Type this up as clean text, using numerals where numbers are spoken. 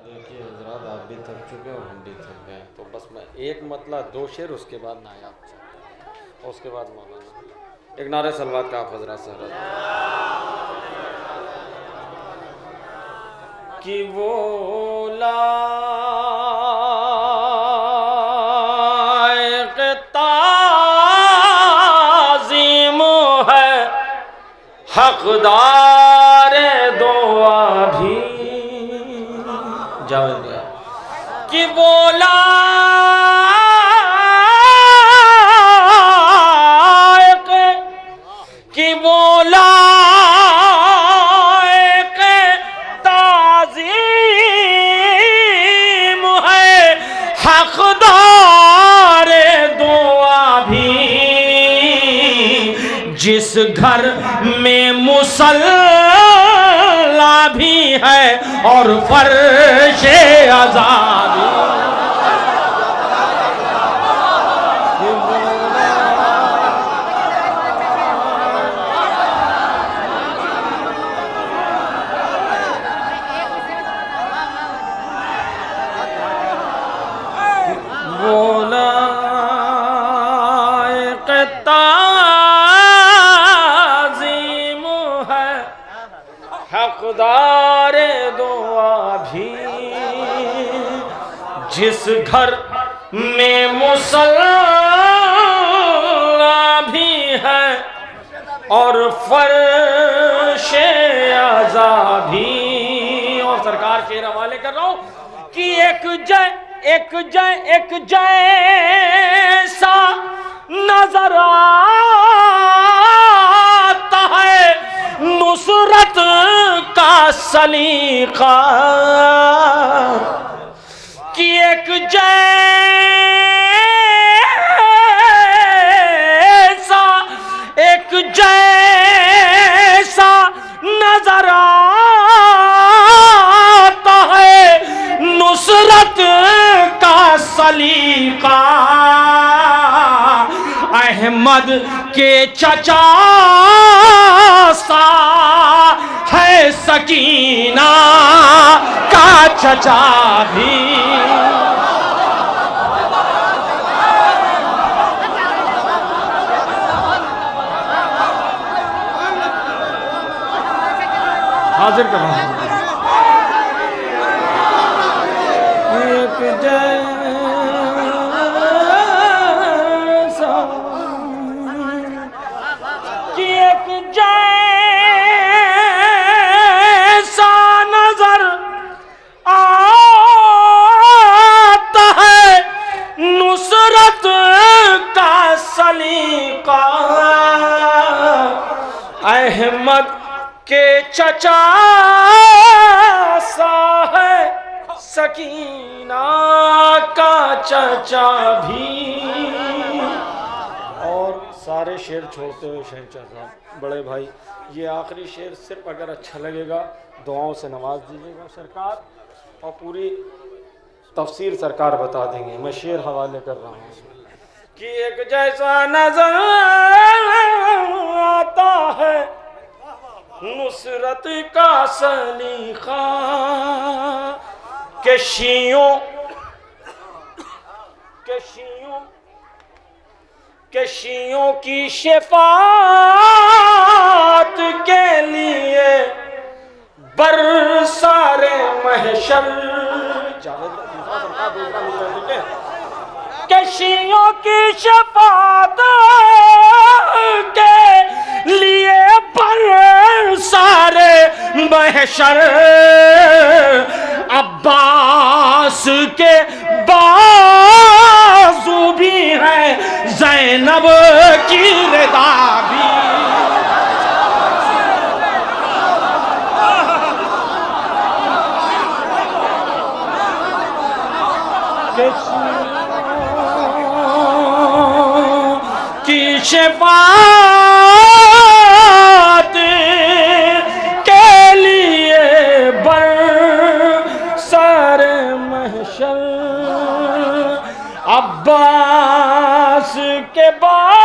دیکھیے حضرات، آپ بھی تھک چکے اور ہم بھی تھک گئے، تو بس میں ایک مطلع 2 شعر، اس کے بعد نایاب اور اس کے بعد مولانا ایک نعرہ صلوات کا آپ حضرات سے عرض کہ وہ لائق تعظیم ہے، حقدار دعا بھی جاوید گیا کہ وہ لائق کہ وہ لائق تعظیم ہے، حقدار دعا بھی جس گھر میں مصلی بھی ہے اور فرش عذابی وہ لائق تعظیم ہے، حقدار دعا بھی جس گھر میں مصلی بھی ہے اور فرش عزا بھی۔ اور سرکار شعر حوالے کر رہا ہوں کہ ایک جیسا نظر آتا ہے نصرت کا سلیقہ، کہ ایک جیسا نظر آتا ہے نصرت کا سلیقہ، احمد کے چچا سا ہے سکینہ کا چچا بھی۔ حاضر کر رہا ہوں ایک جیسا کہ ایک جیسا نظر آتا ہے نصرت کا سلیقہ، احمد کہ چچا سا ہے سکینہ کا چچا بھی۔ اور سارے شعر چھوڑتے ہوئے شہنشاہ صاحب بڑے بھائی، یہ آخری شعر صرف اگر اچھا لگے گا دعاؤں سے نواز دیجیے گا سرکار، اور پوری تفسیر سرکار بتا دیں گے۔ میں شعر حوالے کر رہا ہوں کہ ایک جیسا نظر آتا ہے نصرت کا سلیقہ، کہ شیعوں کی شفاعت کے لیے برسار محشر، کہ شیعوں کی شفاعت کے لیے برسار محشر، عباس کے بازو بھی ہیں زینب کی رضا بھی۔ کی شفاعت کے لیے برسر محشر، عباس کے بعد